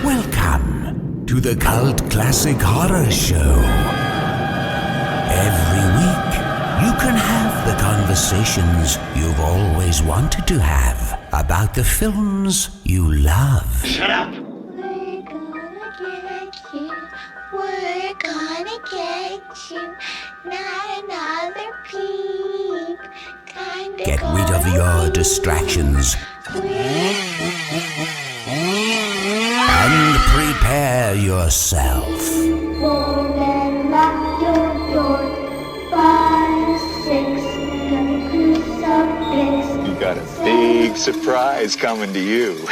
Welcome to the Cult Classic Horror Show. Every week, you can have the conversations you've always wanted to have about the films you love. Shut up! We're gonna get you. Not another peep. Get rid of your distractions and prepare yourself. Won't then lock your door. 5, 6, gonna crucifix. You got a big surprise coming to you.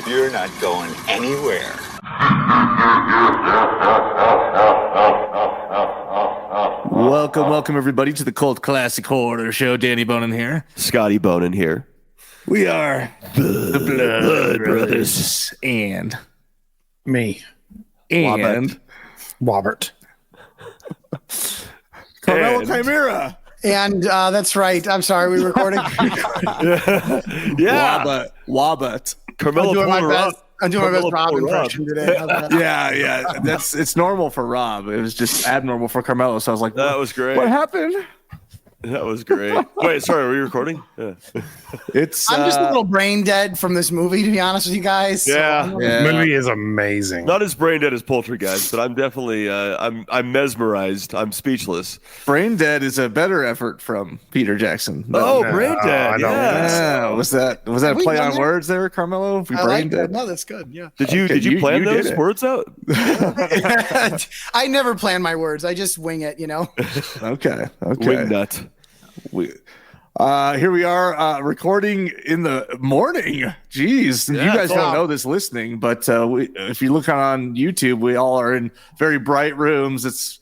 You're not going anywhere. Welcome everybody to the Cult Classic Horror Show. Danny Bonin here. Scotty Bonin here. We are the Blood Brothers. And me. And Robert. Carmelo Chimera. And that's right. I'm sorry, we recorded. Yeah. Wabbat. Carmelo I'm doing my best Rob impression today. Yeah. It's normal for Rob. It was just abnormal for Carmelo. So I was like, That was great. What happened? That was great. Wait, sorry, are we recording? Yeah. I'm just a little brain dead from this movie, to be honest with you guys. Yeah. The movie is amazing. Not as brain dead as Poultrygeist, but I'm definitely I'm mesmerized. I'm speechless. Brain Dead is a better effort from Peter Jackson. Brain dead. Yeah. Was that a play on words there, Carmelo? I like that. No, that's good. Yeah. Did you plan those words out? I never plan my words. I just wing it, Okay. Wing nut. Here we are recording in the morning. Jeez, you guys don't know this listening, but if you look on YouTube, we all are in very bright rooms.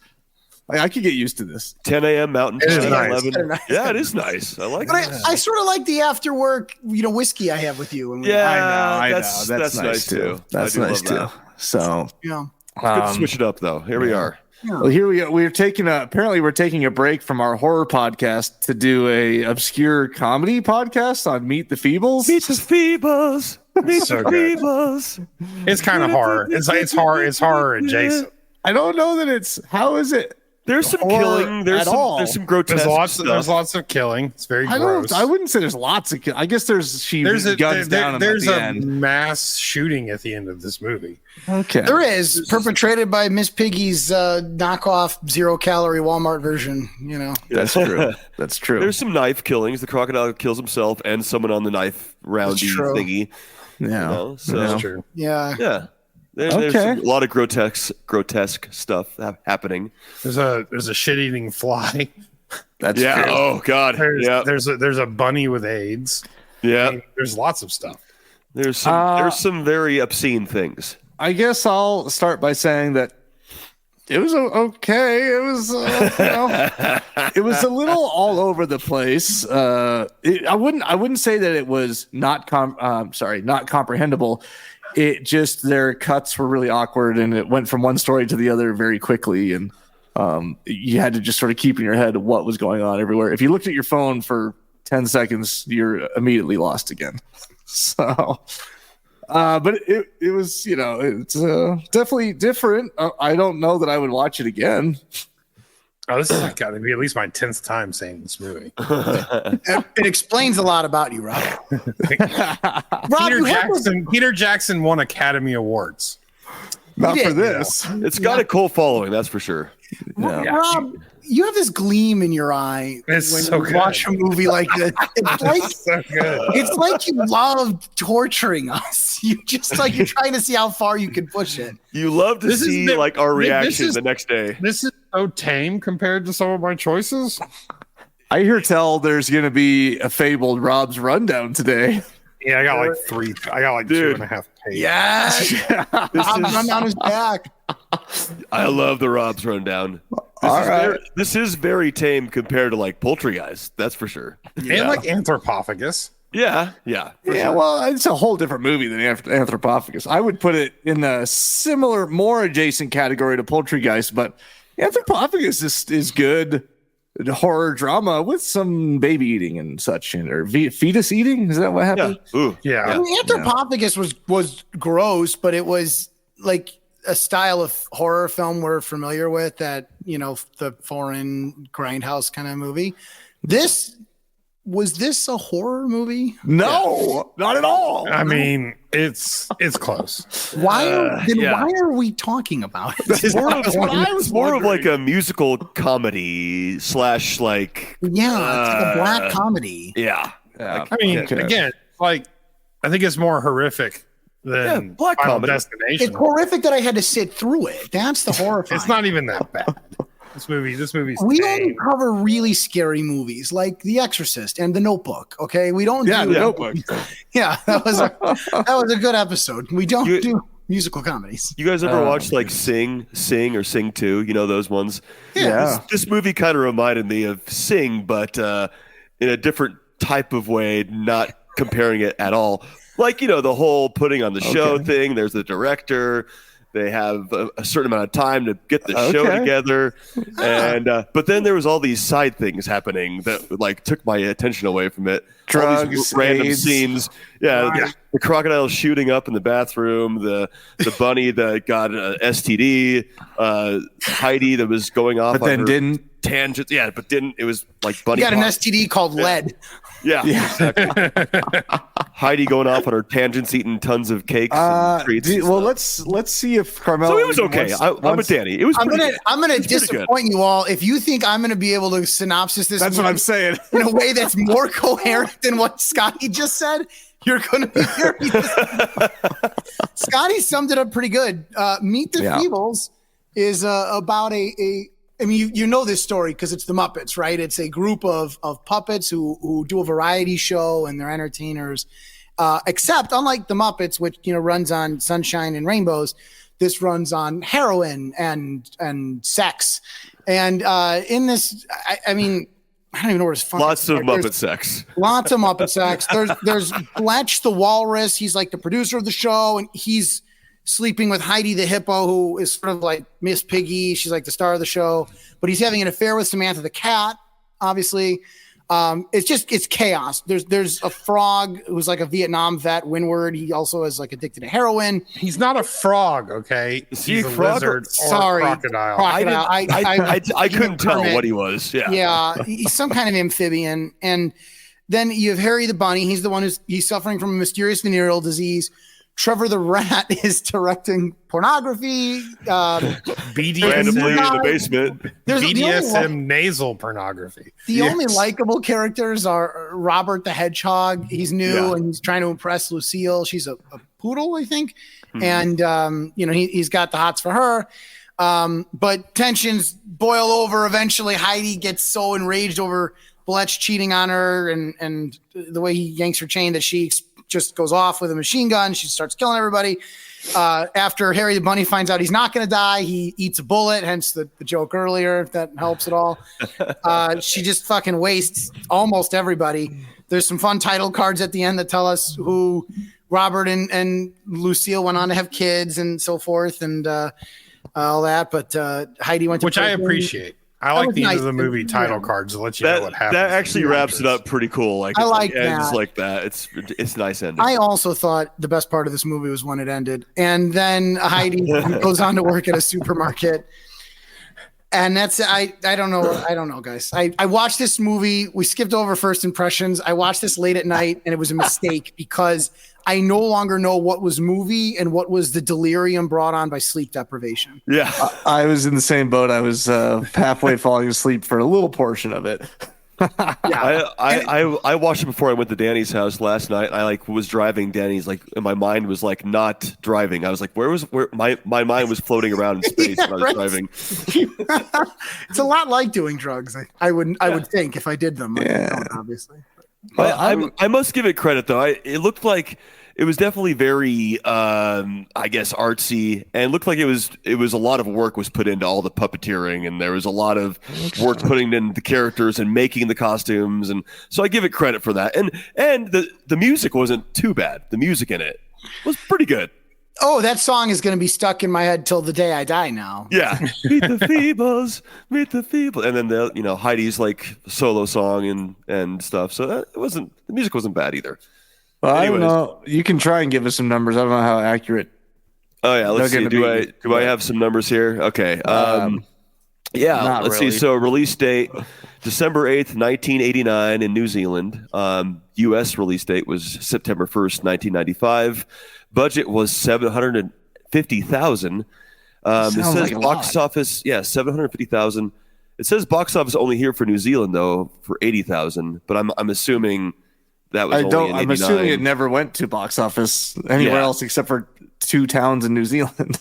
I could get used to this. 10 a.m. Mountain Time. Nice. 11. Yeah, it is nice. I like it. I sort of like the after work, whiskey I have with you. I know. That's nice too. That's nice too. So yeah, good to switch it up though. Here we are. Well, here we are. We're taking a break from our horror podcast to do a obscure comedy podcast on Meet the Feebles. Meet the Feebles. Meet the Feebles. It's kind of horror. It's horror. It's horror adjacent. I don't know that how is it? There's some killing. There's some grotesque stuff. There's lots of killing. It's very gross. I wouldn't say there's lots of killing. I guess there's a mass shooting at the end of this movie. Okay. There is, perpetrated by Miss Piggy's knockoff 0-calorie Walmart version, That's true. That's true. There's some knife killings. The crocodile kills himself and someone on the knife roundy thingy. Yeah. That's true. Yeah. Yeah. There's a lot of grotesque stuff happening. There's a shit-eating fly. That's true. Oh God. There's a bunny with AIDS. Yeah. I mean, there's lots of stuff. There's some very obscene things. I guess I'll start by saying that it was okay. It was it was a little all over the place. I wouldn't say that it was not comprehensible. It just, their cuts were really awkward and it went from one story to the other very quickly. And you had to just sort of keep in your head what was going on everywhere. If you looked at your phone for 10 seconds, you're immediately lost again. So, but it was, it's definitely different. I don't know that I would watch it again. Oh, this has got to be at least my 10th time saying this movie. It explains a lot about you, Rob. Peter Jackson won Academy Awards. Not for this. It's got a cult following, that's for sure. Yeah. Rob, you have this gleam in your eye when you watch a movie like this. It's like, so good. It's like you love torturing us. You're trying to see how far you can push it. You love to see our reaction the next day. This is so tame compared to some of my choices. I hear tell there's going to be a fabled Rob's rundown today. Yeah, I got like 3. I got like 2.5 pages. Yes. Rob's rundown is back. I love the Rob's rundown. This is very tame compared to Poultrygeist. That's for sure. And Anthropophagus. Yeah. Sure. Well, it's a whole different movie than Anthropophagus. I would put it in a similar, more adjacent category to Poultrygeist, but Anthropophagus is good. horror drama with some baby eating and such, or fetus eating. Is that what happened? Yeah. Ooh. Yeah. I mean, Anthropophagus was gross, but it was like a style of horror film we're familiar with, that, you know, the foreign grindhouse kind of movie. Was this a horror movie? No, not at all. I mean, it's close. Why yeah. are we talking about it? It's more of like a musical comedy / like Yeah, it's like a black comedy. yeah. Yeah. I mean, Okay. again, like I think it's more horrific than black Final comedy. Destination. It's horrific that I had to sit through it. That's the horrifying. It's not even that bad. This movie's We tame. only cover really scary movies like The Exorcist and The Notebook. Okay, we don't. Yeah, do The Notebook. Yeah, that was a good episode. We don't do musical comedies. You guys ever watch like Sing or Sing 2? You know those ones? Yeah. This movie kind of reminded me of Sing, but in a different type of way, not comparing it at all. Like, you know, the whole putting on the show thing. There's the director. They have a certain amount of time to get the show together. And but then there was all these side things happening that like took my attention away from it. All these Drugs, random AIDS. scenes. Yeah. The crocodile shooting up in the bathroom, the bunny that got STD, Heidi that was going off But on then her didn't. tangents. Yeah, but didn't. It was like bunny. You got an pop. STD called lead. Yeah. Exactly. Heidi going off on her tangents, eating tons of cakes and treats. and Well, stuff. let's see if Carmelo. So it was okay. I'm with Danny. It was. I'm pretty gonna good. I'm gonna It's pretty good. disappoint you all if you think I'm gonna be able to synopsis this. That's what movie I'm saying. in a way that's more coherent than what Scotty just said. You're gonna be furious. Scotty summed it up pretty good. Meet the Feebles is about a. I mean, you know this story because it's the Muppets, right? It's a group of puppets who do a variety show and they're entertainers. Except unlike the Muppets, which runs on sunshine and rainbows, this runs on heroin and sex. And in this, I mean, I don't even know where it's from. Lots of Muppet sex. Lots of Muppet sex. There's Bletch the Walrus. He's like the producer of the show, and he's sleeping with Heidi the Hippo, who is sort of like Miss Piggy. She's like the star of the show, but he's having an affair with Samantha the cat, obviously. It's chaos. There's a frog who's like a Vietnam vet, Windward. He also is like addicted to heroin. He's not a frog, okay? Is he He's a a frog lizard or- or Sorry. a crocodile. I couldn't tell permit. what he was. Yeah. Yeah, he's some kind of amphibian. And then you have Harry the bunny. He's the one he's suffering from a mysterious venereal disease. Trevor the rat is directing pornography. Randomly in the basement. There's BDSM nasal pornography. The only likable characters are Robert the Hedgehog. He's new and he's trying to impress Lucille. She's a poodle, I think. And, he's got the hots for her. But tensions boil over. Eventually, Heidi gets so enraged over Bletch cheating on her and the way he yanks her chain that she just goes off with a machine gun. She starts killing everybody. After Harry the bunny finds out he's not going to die, he eats a bullet, hence the joke earlier, if that helps at all. She just fucking wastes almost everybody. There's some fun title cards at the end that tell us who Robert and Lucille went on to have kids and so forth and all that. But Heidi went to Which I prison. appreciate. I like was the end nice. of the movie title cards to let you know what happens. That actually wraps it up pretty cool. Like I it's like ends that. like that. It's nice ending. I also thought the best part of this movie was when it ended. And then Heidi goes on to work at a supermarket. And that's I don't know, guys. I watched this movie. We skipped over first impressions. I watched this late at night, and it was a mistake because I no longer know what was movie and what was the delirium brought on by sleep deprivation. Yeah. I was in the same boat. I was halfway falling asleep for a little portion of it. I watched it before I went to Danny's house last night. I was driving Danny's and my mind was not driving. I was like, where my mind was floating around in space when I was driving. It's a lot like doing drugs. I would think if I did them. I don't, obviously. I must give it credit though. It looked like it was definitely very, I guess, artsy, and looked like it was a lot of work was put into all the puppeteering, and there was a lot of work putting in the characters and making the costumes, and so I give it credit for that. And the music wasn't too bad. The music in it was pretty good. Oh, that song is going to be stuck in my head till the day I die now. Yeah. Meet the Feebles, meet the Feebles. And then Heidi's like solo song and stuff. So the music wasn't bad either. Well, I don't Anyways. know. You can try and give us some numbers. I don't know how accurate. Oh yeah, let's They're see. gonna Do I have some numbers here? Okay. Yeah, not let's really. see. So release date December 8th, 1989 in New Zealand. US release date was September 1st, 1995. Budget was 750,000. It Sounds says like a box lot. office, 750,000. It says box office only here for New Zealand though for 80,000, but I'm assuming that was only in 89. I'm assuming it never went to box office anywhere Yeah. else except for 2 towns in New Zealand.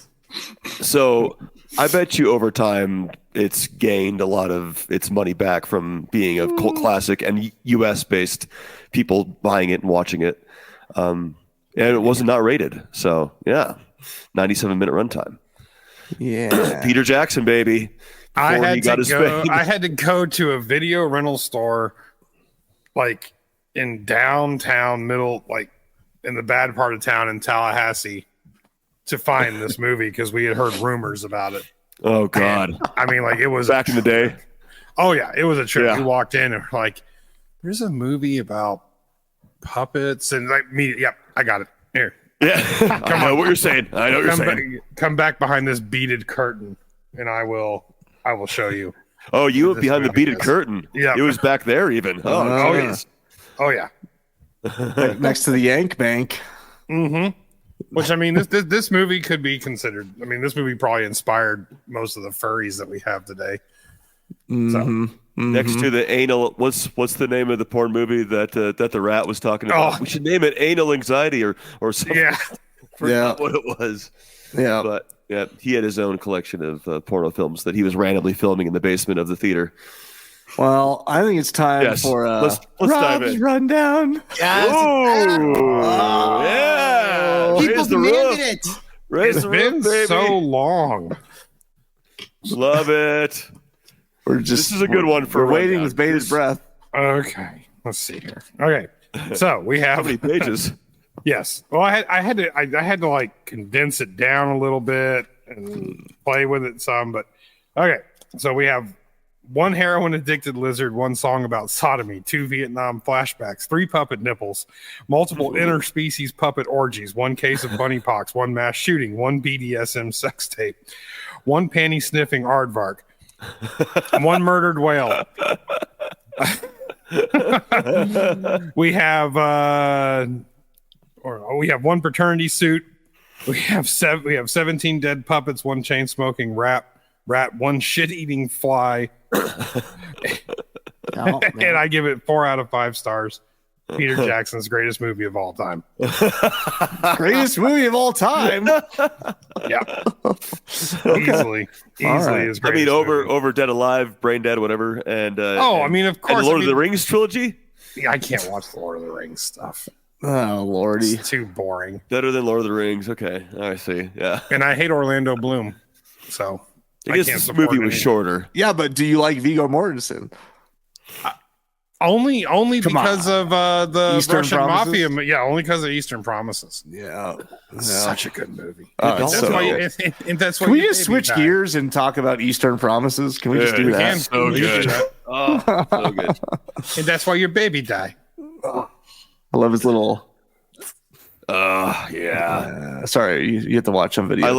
So I bet you over time it's gained a lot of its money back from being a cult classic and US based people buying it and watching it. And it wasn't not rated. So yeah, 97-minute runtime. Yeah. Peter Jackson, baby. I Before he had got to his go. fame. I had to go to a video rental store, like in downtown, middle, like in the bad part of town in Tallahassee, to find this movie because we had heard rumors about it. Oh God. I mean, like it was Back in the day. Oh yeah, it was a trip. Yeah. We walked in and we're like, "There's a movie about puppets," and like me, yep, I got it. Here, Yeah. I know what you're saying. I know what you're saying. come back behind this beaded curtain, and I will show you. Oh, you went This behind the movie beaded is- curtain. Yeah. It was back there even. Oh, yeah. geez. Oh yeah. Next to the Yank Bank. Which I mean, this movie could be considered. I mean, this movie probably inspired most of the furries that we have today. So Next to the anal, what's the name of the porn movie that the rat was talking about? Oh. We should name it Anal Anxiety or something. yeah, Yeah. What it was. Yeah. But yeah, he had his own collection of porno films that he was randomly filming in the basement of the theater. Well, I think it's time Yes. for Let's dive Rob's in. rundown. Yes. Oh, yeah! People Raise the demanded roof. it. Raise it's the been roof, baby. so long. Love it. We're just This is a good one for we're waiting rundown. with bated breath. Okay, let's see here. Okay, so we How have many pages? yes. Well, I had to like condense it down a little bit and play with it some, but okay. So we have one heroin addicted lizard, one song about sodomy, 2 Vietnam flashbacks, 3 puppet nipples, multiple interspecies puppet orgies, 1 case of bunny pox, 1 mass shooting, 1 BDSM sex tape, 1 panty sniffing aardvark, 1 murdered whale. We have 1 paternity suit. We have 17 dead puppets, 1 chain smoking rat, 1 shit eating fly, and I give it 4 out of 5 stars. Peter Jackson's greatest movie of all time. Greatest movie of all time. Yeah, easily right. his I mean, greatest movie. over Dead Alive, Brain Dead, whatever, and I mean, of and course, the Lord I of the mean- Rings trilogy. Yeah, I can't watch the Lord of the Rings stuff. Oh lordy. It's too boring, Better than Lord of the Rings. Okay, I see. Yeah, and I hate Orlando Bloom. So I guess can't this support movie was any- shorter. Yeah, but do you like Viggo Mortensen? Only Come because on. of the Eastern Russian Promises? mafia. Yeah, only because of Eastern Promises. Yeah. Such a good movie. Oh, That's it's That's so why. good. And that's why. Can we your just baby switch died. gears and talk about Eastern Promises? Can we just do Dude, that? can. So We can do good. that. Oh, so good. And that's why your baby died. I love his little. Yeah. Sorry, you have to watch some video. I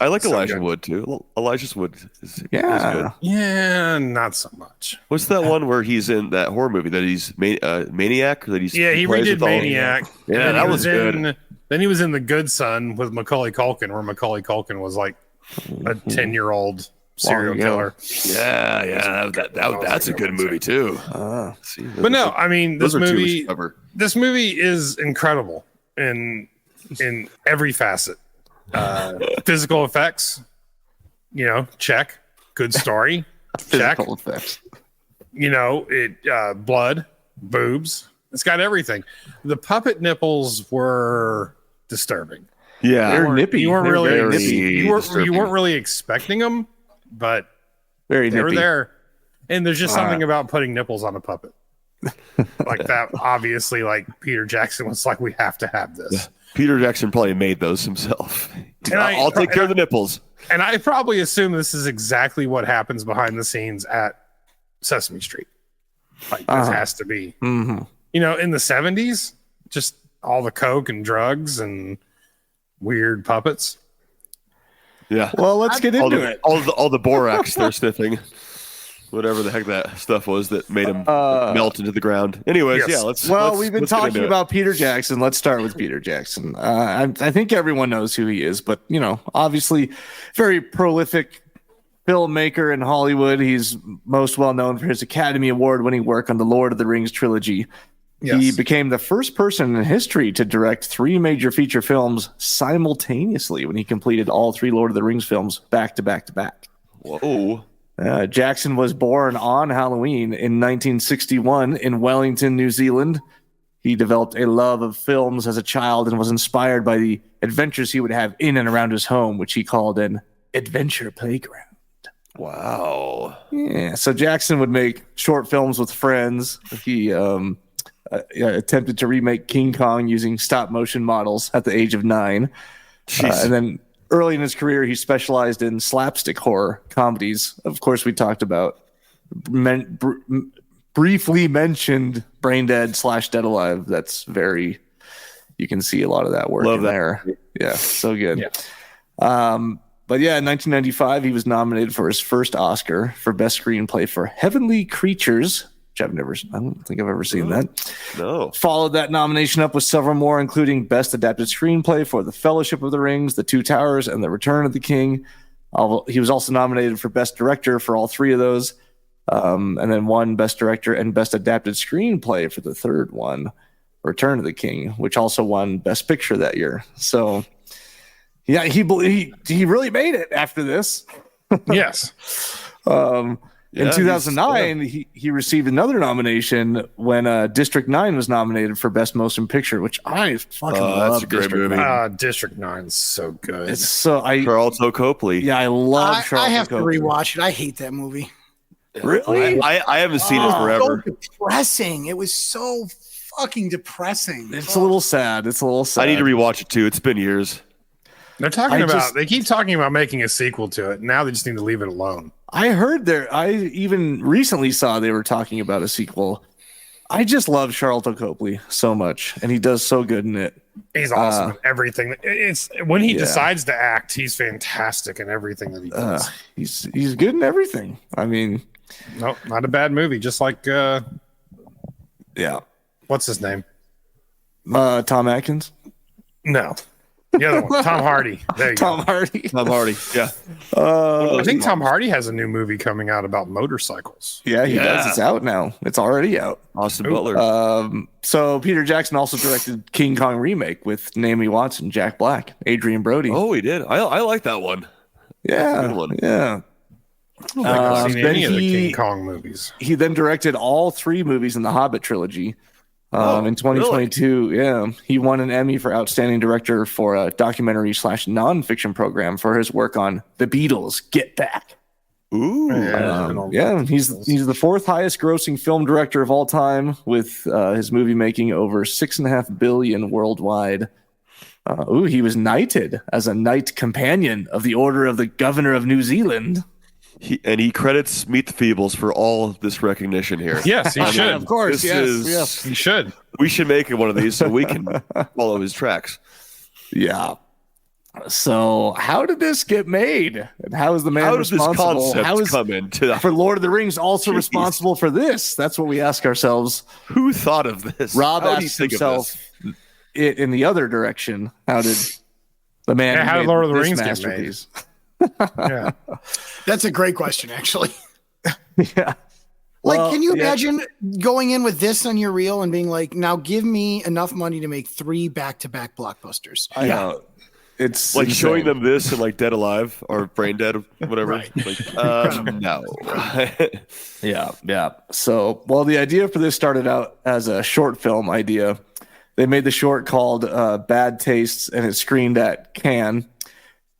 like So Elijah good. Wood too. Elijah Wood is Yeah. good. Yeah, not so much. What's that one where he's in that horror movie that he's Maniac? That he's Yeah, he plays redid with all- Maniac. Yeah, Then that he was good. Then he was in The Good Son with Macaulay Culkin, where Macaulay Culkin was like a 10-year-old serial ago. killer. Yeah. That's a good movie too. See, But no, I mean this those are two we movie. should cover. This movie is incredible in every facet. Physical effects, check. Good story, check. physical effects. Blood, boobs. It's got everything. The puppet nipples were disturbing. Yeah, They're nippy. You weren't They're really very you disturbing. weren't really expecting them, but Very they were nippy. there. And there's just something about putting nipples on a puppet. Like that, obviously, like Peter Jackson was like, we have to have this. Peter Jackson probably made those himself. I'll take care of the nipples. And I probably assume this is exactly what happens behind the scenes at Sesame Street. Like this has to be. Mm-hmm. You know, in the 70s, just all the coke and drugs and weird puppets. Yeah. Well, let's get into it. All the borax they're sniffing. Whatever the heck that stuff was that made him melt into the ground. Anyways, yes. We've been talking about Peter Jackson. Let's start with Peter Jackson. I think everyone knows who he is, but obviously, very prolific filmmaker in Hollywood. He's most well known for his Academy Award-winning work on the Lord of the Rings trilogy. Yes. He became the first person in history to direct 3 major feature films simultaneously when he completed all 3 Lord of the Rings films back to back to back. Whoa. Jackson was born on Halloween in 1961 in Wellington, New Zealand. He developed a love of films as a child and was inspired by the adventures he would have in and around his home, which he called an adventure playground. Wow. Yeah, so Jackson would make short films with friends. He attempted to remake King Kong using stop-motion models at the age of 9. And then early in his career, he specialized in slapstick horror comedies. Of course, we talked about briefly mentioned Brain Dead / Dead Alive. That's you can see a lot of that work there. Yeah, so good. Yeah. But yeah, in 1995, he was nominated for his first Oscar for Best Screenplay for Heavenly Creatures, which I don't think I've ever seen that. No. Followed that nomination up with several more, including Best Adapted Screenplay for The Fellowship of the Rings, The Two Towers, and The Return of the King. He was also nominated for Best Director for all 3 of those, and then won Best Director and Best Adapted Screenplay for the third one, Return of the King, which also won Best Picture that year. So, yeah, he really made it after this. Yes. In 2009, he received another nomination when District 9 was nominated for Best Motion Picture, which I fucking love. That's a great movie. District 9 is so good. It's Charlton Copley. Yeah, I love Charlton I have Copley. to rewatch it. I hate that movie. Really? I haven't seen it forever. So depressing. It was so fucking depressing. It's a little sad. I need to rewatch it too. It's been years. They keep talking about making a sequel to it. Now they just need to leave it alone. I even recently saw they were talking about a sequel. I just love Charlton Copley so much, and he does so good in it. He's awesome in everything. It's when he decides to act, he's fantastic in everything that he does. He's good in everything. I mean, no, not a bad movie. Just like what's his name? Tom Atkins? No. The other one, Tom Hardy. There you Tom go. Hardy. Tom Hardy. Yeah. I think Tom Hardy has a new movie coming out about motorcycles. Yeah, he does. It's out now. It's already out. Austin Butler. So Peter Jackson also directed King Kong remake with Naomi Watts and Jack Black, Adrian Brody. Oh, he did. I like that one. Yeah. Good one. Yeah. I don't think I've seen any of the King Kong movies. He then directed all 3 movies in the Hobbit trilogy. In 2022, really? He won an Emmy for Outstanding Director for a documentary / nonfiction program for his work on The Beatles, Get Back. Ooh. He's the 4th highest grossing film director of all time, with his movie making over $6.5 billion worldwide. He was knighted as a Knight Companion of the Order of the Governor of New Zealand. He credits Meet the Feebles for all of this recognition here. Yes, he should. Of course, yes, he should. We should make one of these so we can follow his tracks. Yeah. So, how did this get made? And how is the man responsible? How does this concept come into for Lord of the Rings also responsible for this? That's what we ask ourselves. Who thought of this? Rob asks himself in the other direction. How did the man? How did Lord of the Rings get made? Yeah, that's a great question, actually. Yeah. Can you imagine going in with this on your reel and being like, now give me enough money to make 3 back-to-back blockbusters? I know. It's like insane. showing them this and like Dead Alive or Brain Dead or whatever. Right. No. Yeah. So, the idea for this started out as a short film idea. They made the short called Bad Tastes, and it screened at Cannes.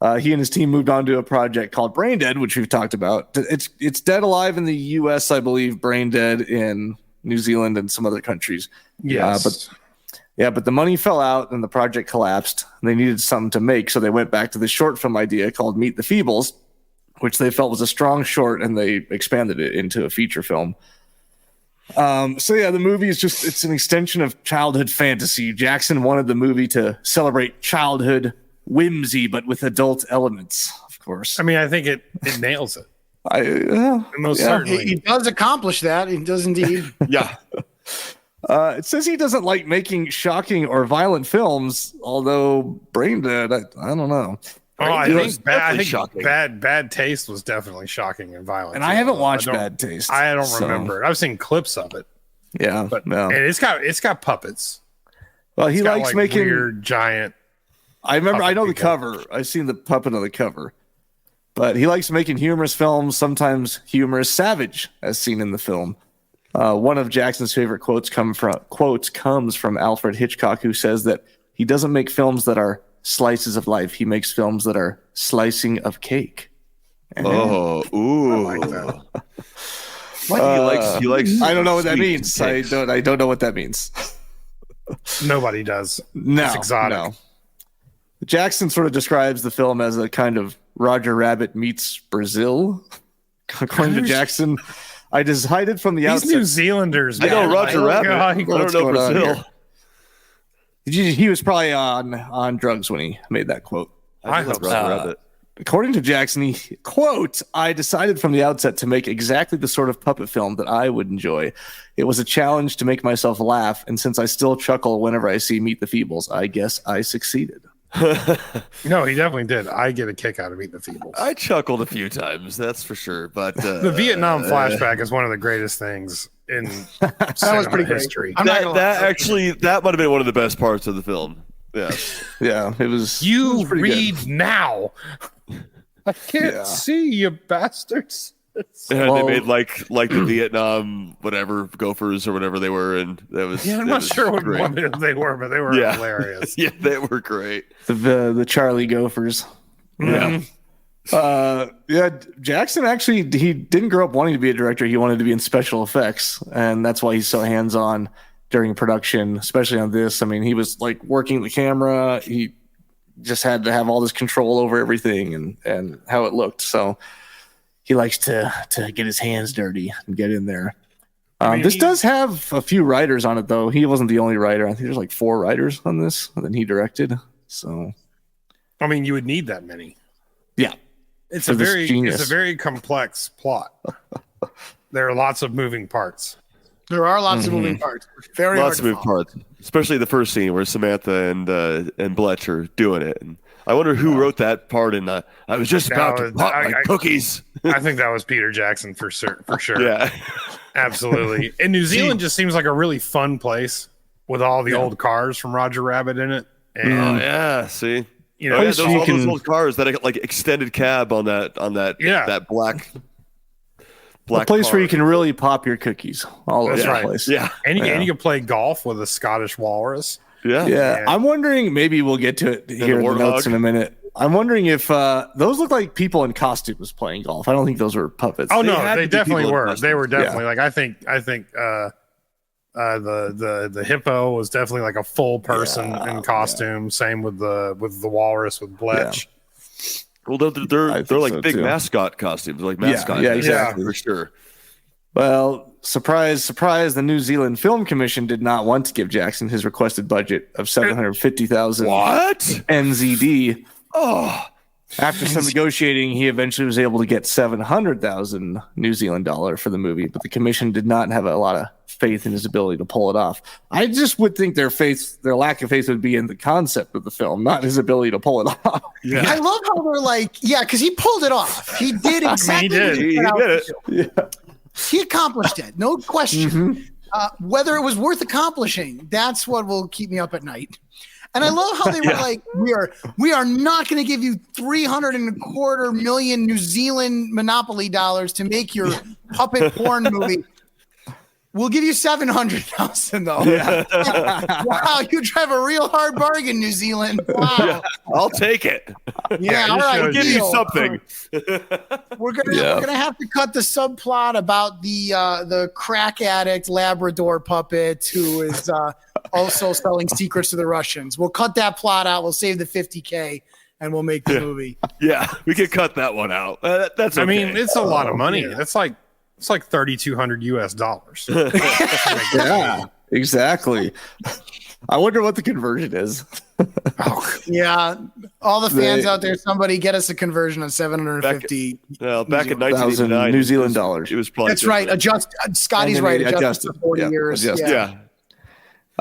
He and his team moved on to a project called Brain Dead, which we've talked about. It's Dead Alive in the U.S., I believe, Brain Dead in New Zealand and some other countries. Yes. Yeah, but the money fell out and the project collapsed. They needed something to make, so they went back to the short film idea called Meet the Feebles, which they felt was a strong short, and they expanded it into a feature film. So yeah, the movie is it's an extension of childhood fantasy. Jackson wanted the movie to celebrate childhood whimsy, but with adult elements, of course. I mean, I think it nails it. Most He certainly. does accomplish that. He does indeed. Yeah. It says he doesn't like making shocking or violent films, although Brain Dead, I don't know. Oh, I think shocking. bad taste was definitely shocking and violent. And I haven't watched Bad Taste. I don't remember it. I've seen clips of it. Yeah, But no. and it's got puppets. Well, he It's got, likes like, making weird giant. I remember. I know the people. cover. I've seen the puppet on the cover, but he likes making humorous films. Sometimes humorous, savage, as seen in the film. One of Jackson's favorite quotes comes from Alfred Hitchcock, who says that he doesn't make films that are slices of life. He makes films that are slicing of cake. Oh, ooh. I like that. He likes. I don't know what that sweet means. cakes. I don't know what that means. Nobody does. No, It's exotic. no. Jackson sort of describes the film as a kind of Roger Rabbit meets Brazil. According to Jackson, I decided from the These outset. New Zealanders. I know man. Roger Like, Rabbit. oh, I don't what's know going on Brazil. here? He was probably on drugs when he made that quote. I know hope Roger so. Rabbit. According to Jackson, he, quote, I decided from the outset to make exactly the sort of puppet film that I would enjoy. It was a challenge to make myself laugh, and since I still chuckle whenever I see Meet the Feebles, I guess I succeeded. No, he definitely did. I get a kick out of Meet the Feebles. I chuckled a few times, that's for sure. But The Vietnam flashback is one of the greatest things in That was pretty great. history. I'm not gonna that lie. actually that might have been one of the best parts of the film. Yeah. Yeah, it was. You pretty read good. now. I can't Yeah. see you bastards. And Well- they made like the Vietnam whatever Gophers or whatever they were, and that was Yeah, I'm that not was sure what great. one they were, but they were Yeah. hilarious. Yeah, they were great. The Charlie Gophers. Yeah. Yeah, Jackson actually he didn't grow up wanting to be a director. He wanted to be in special effects, and that's why he's so hands-on during production, especially on this. I mean, he was like working the camera. He just had to have all this control over everything and how it looked. So he likes to get his hands dirty and get in there. mean, This he- does have a few writers on it, though. He wasn't the only writer. I think there's like 4 writers on this, and then he directed. So I mean, you would need that many. yeah, It's For a this very genius. it's a very complex plot. There are lots of moving parts. There are lots of moving parts. Very Lots of hard moving to follow. parts, especially the first scene where Samantha and Bletch are doing it. And I wonder who wrote that part. In I was just about to pop my cookies. I think that was Peter Jackson for sure. For sure. Yeah, Absolutely. And New Zealand just seems like a really fun place with all the old cars from Roger Rabbit in it. And oh yeah. See, you know, oh, yeah, it's those, all- all those old cars that like extended cab on that Yeah. that black a place car. where you can really pop your cookies all over That's the right. place. Yeah, and you can play golf with a Scottish walrus. yeah, Yeah, I'm wondering. Maybe we'll get to it here in the warthog. notes in a minute. I'm wondering if those look like people in costumes playing golf. I don't think those were puppets. Oh They no, had they to be definitely people in were. costumes. They were definitely like I think the hippo was definitely like a full person in costume. Same with the walrus with Bletch. Well, I they're think like so, big too. mascot costumes, like mascot. yeah, costumes, exactly. for sure. Well, surprise, surprise! The New Zealand Film Commission did not want to give Jackson his requested budget of 750,000 What? NZD. Oh, After some negotiating, he eventually was able to get 700,000 New Zealand dollar for the movie, but the commission did not have a lot of faith in his ability to pull it off. I just would think their lack of faith would be in the concept of the film, not his ability to pull it off. I love how they're like, yeah, because he pulled it off. He did exactly did. what he set out did to it. do. He accomplished it, no question. Whether it was worth accomplishing, that's what will keep me up at night. And I love how they were like, we are not going to give you 325 million New Zealand monopoly dollars to make your puppet porn movie. We'll give you 700,000 though. Wow, you drive a real hard bargain, New Zealand. Wow. I'll take it. Yeah, you all right. should Give you deal. something. We're gonna have to cut the subplot about the crack addict Labrador puppet who is also selling secrets to the Russians. We'll cut that plot out. We'll save the $50K and we'll make the movie. Yeah, we could cut that one out. That's okay. I mean, it's a lot of money. It's like $3,200 US. Yeah, exactly. I wonder what the conversion is. Yeah, all the fans out there, somebody get us a conversion of 750. Back in 1989, New Zealand dollars. It was probably That's right. Scotty's right. Adjusted for 40 years. Yeah.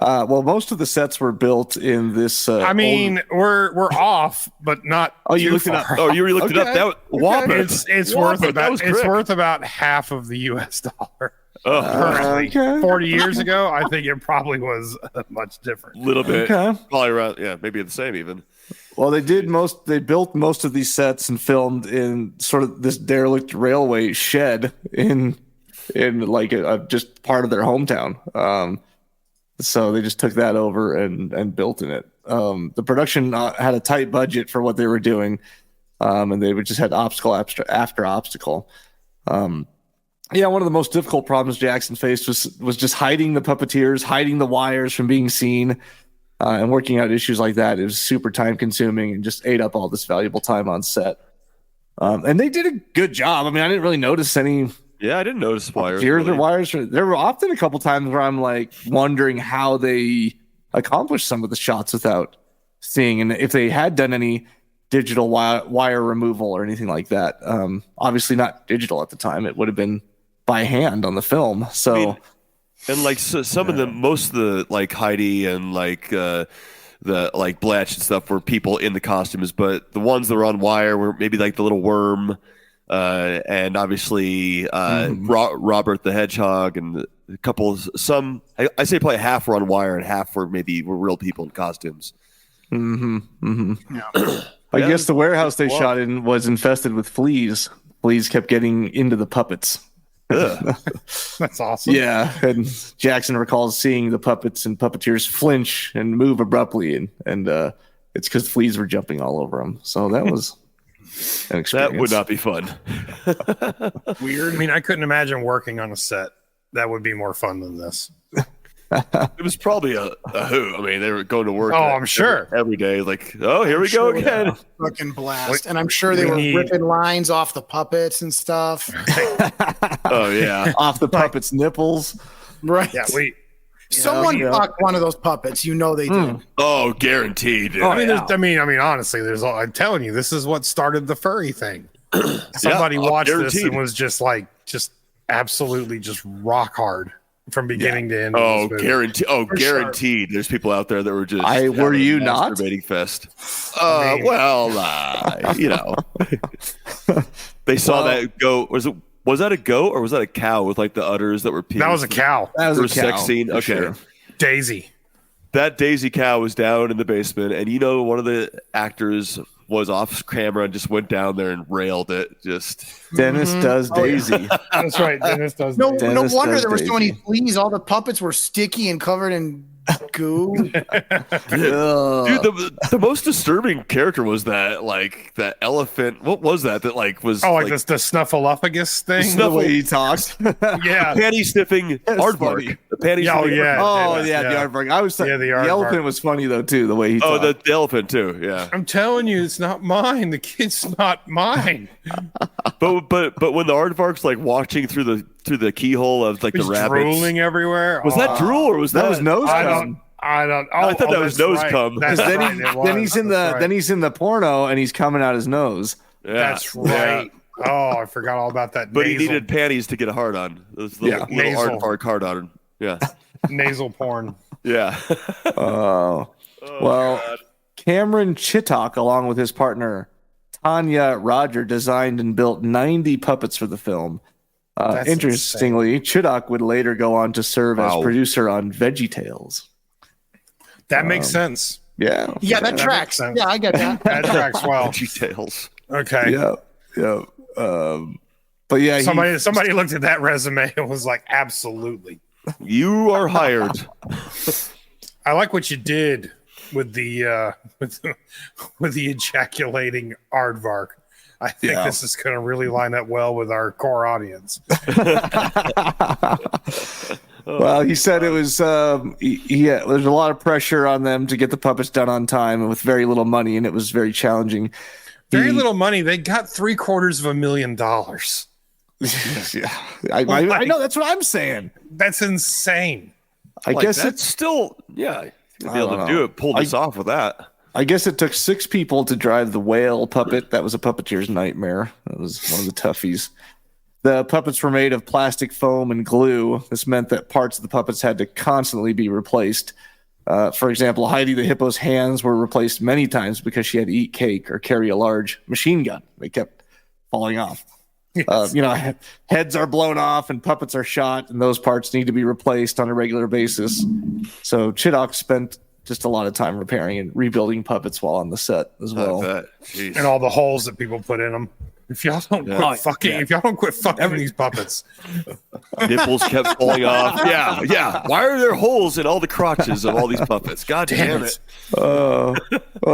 Well, most of the sets were built in this. I mean, we're off, but not. Oh, you too looked it up. far. Oh, you really looked it up. That Whopper. It's worth about half of the US dollar. Oh, Currently, okay. 40 years ago, I think it probably was much different. a little bit. Okay. Probably around. Maybe the same even. Well, they built most of these sets and filmed in sort of this derelict railway shed in like just part of their hometown. So they just took that over and built in it. The production had a tight budget for what they were doing, and they would just had obstacle after obstacle. One of the most difficult problems Jackson faced was just hiding the puppeteers, hiding the wires from being seen, and working out issues like that. It was super time consuming and just ate up all this valuable time on set. And they did a good job. I mean, I didn't really notice any. Yeah, I didn't notice wires. Or wires. There were often a couple times where I'm like wondering how they accomplished some of the shots without seeing, and if they had done any digital wire removal or anything like that. Obviously not digital at the time. It would have been by hand on the film. So, I mean, and like some of the most of the like Heidi and like the like Blatch and stuff were people in the costumes, but the ones that were on wire were maybe like the little worm. And obviously Robert the Hedgehog and a couple of I say probably half were on wire and half were real people in costumes. I guess the warehouse they shot in was infested with fleas. Fleas kept getting into the puppets. That's awesome. Yeah, and Jackson recalls seeing the puppets and puppeteers flinch and move abruptly, and it's because fleas were jumping all over them. So that was an experience. That would not be fun. Weird. I mean, I couldn't imagine working on a set that would be more fun than this. It was probably a hoot. I mean, they were going to work. I'm sure every day. Like, oh, here we go again. Fucking blast. And I'm sure they were ripping lines off the puppets and stuff. Oh yeah, off the puppets' nipples. Right. Yeah, someone fucked one of those puppets. You know they did. Oh, guaranteed. Oh, I mean, honestly, I'm telling you, this is what started the furry thing. Somebody watched this and was just absolutely just rock hard from beginning to end. Oh, guaranteed. Oh, guaranteed. Sure. There's people out there that were just. Were you not? Masturbating fest. You know, they saw that goat. Was that a goat or was that a cow with like the udders that were peeled? That was a cow. That was a cow. Sex scene. Okay. Sure. Daisy. That Daisy cow was down in the basement, and one of the actors was off camera and just went down there and railed it. Just Dennis does Daisy. That's right. Dennis does. No Dennis wonder there were Daisy. so many fleas. All the puppets were sticky and covered in goo. Dude, the most disturbing character was that elephant. What was that? That was this the snuffleupagus thing. The way he talks. Yeah, panty sniffing aardvark. The panty. Oh, sniffing yeah. aardvark. The aardvark. I was the aardvark. elephant was funny though too. The way he talked. The elephant too. Yeah. I'm telling you, it's not mine. The kid's not mine. But when the aardvark's like watching through the keyhole of like He's the rabbits, drooling everywhere. was that drool or was that was nose I cum. don't. I thought that was that's nose right. cum. That's Then, right, it was. then he's in the porno and he's coming out his nose. Yeah. That's right. Oh, I forgot all about that. But nasal, he needed panties to get a hard on. Those little Nasal. aardvark hard on. Yeah. nasal porn. Yeah. Well, God. Cameron Chittock, along with his partner Tanya Roger, designed and built 90 puppets for the film. That's Interestingly, Chittock would later go on to serve as producer on VeggieTales. That makes sense. Yeah. Yeah, that tracks. sense. Yeah, I get that. That tracks well. Details. Okay. Yeah. But yeah, Somebody looked at that resume and was like, absolutely. You are hired. I like what you did with the with the ejaculating aardvark. I think this is going to really line up well with our core audience. Well, he said it was there's a lot of pressure on them to get the puppets done on time and with very little money, and it was very challenging. Very little money. They got $750,000. Yeah, I know, that's what I'm saying. That's insane. I Like, guess that's it's still, yeah, you'll be I able don't to know. do it, pull this off with that. I guess it took 6 people to drive the whale puppet. That was a puppeteer's nightmare. That was one of the toughies. The puppets were made of plastic foam and glue. This meant that parts of the puppets had to constantly be replaced. For example, Heidi the hippo's hands were replaced many times because she had to eat cake or carry a large machine gun. They kept falling off. Yes. Heads are blown off and puppets are shot, and those parts need to be replaced on a regular basis. So Chidok spent just a lot of time repairing and rebuilding puppets while on the set as well. I bet. Jeez. And all the holes that people put in them. If y'all don't quit fucking these puppets, Nipples kept falling off. Yeah. Why are there holes in all the crotches of all these puppets? God damn it. Well,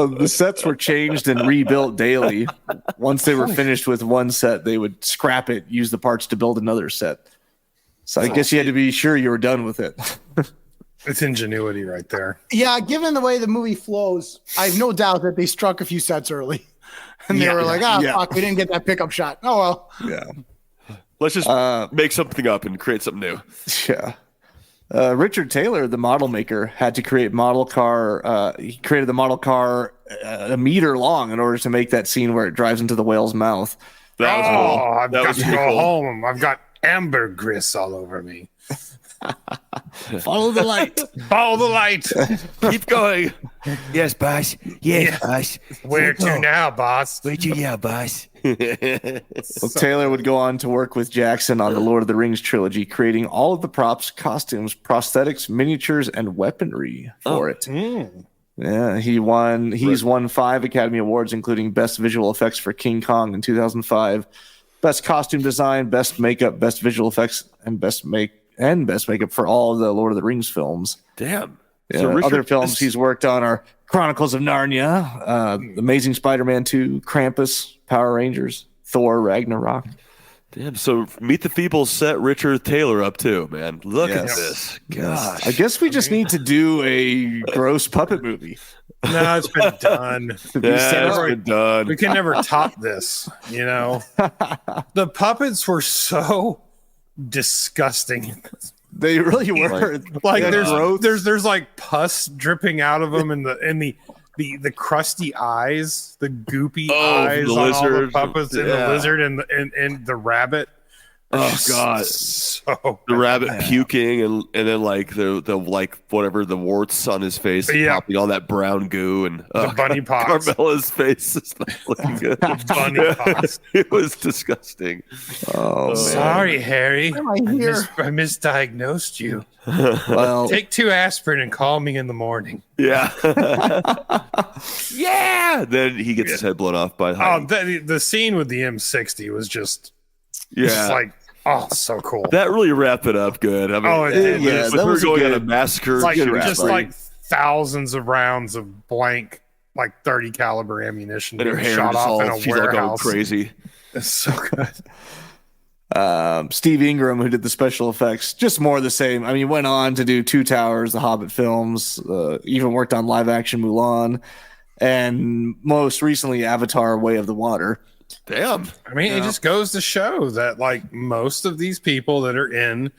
the sets were changed and rebuilt daily. Once they were finished with one set, they would scrap it, use the parts to build another set. So I guess you had to be sure you were done with it. it's ingenuity right there. Yeah, given the way the movie flows, I have no doubt that they struck a few sets early. And they were like, fuck, we didn't get that pickup shot. Oh, well. Yeah. Let's just make something up and create something new. Yeah. Richard Taylor, the model maker, had to create model car. He created the model car a meter long in order to make that scene where it drives into the whale's mouth. That was cool. I've That got was to pretty go cool. home. I've got ambergris all over me. Follow the light. Follow the light. Keep going. Yes, boss. Yes, boss. Where to now, boss? Where to now, boss? Well, Taylor would go on to work with Jackson on the Lord of the Rings trilogy, creating all of the props, costumes, prosthetics, miniatures, and weaponry for it. Yeah, he's won 5 Academy Awards, including Best Visual Effects for King Kong in 2005, Best Costume Design, Best Makeup, Best Visual Effects, and Best Makeup for all of the Lord of the Rings films. Damn. Yeah, So Richard- other films he's worked on are Chronicles of Narnia, Amazing Spider-Man 2, Krampus, Power Rangers, Thor, Ragnarok. Damn. So Meet the Feebles set Richard Taylor up too, man. Look at Yes. this. Gosh. I guess we just need to do a gross puppet movie. No, it's been done. Yeah, it's been done. We can never top this, The puppets were so disgusting. They really were. Like Yeah, gross. there's like pus dripping out of them and the crusty eyes, the goopy eyes the on all the lizard. puppets and the Yeah. lizard and the rabbit. Oh God. So The rabbit puking and then like the like whatever the warts on his face popping all that brown goo and the bunny pox. Carmela's face is not looking good. Bunny pox. It was disgusting. Oh, man. Sorry, Harry. Am I here? I misdiagnosed you. Well, Take 2 aspirin and call me in the morning. Yeah. Yeah. Then he gets his head blown off by The scene with the M60 was just yeah. like, so cool. That really wrapped it up good. I mean, it did. Yeah, like that we were was a going on a good- massacre. It's like good just wrestling. like thousands of rounds of blank, like 30 caliber ammunition and her being hair shot just off in all a she's all going warehouse. crazy. It's so good. Steve Ingram, who did the special effects, just more of the same. I mean, he went on to do Two Towers, the Hobbit films, even worked on live action Mulan, and most recently Avatar: Way of the Water. Damn. I mean, it just goes to show that like most of these people that are in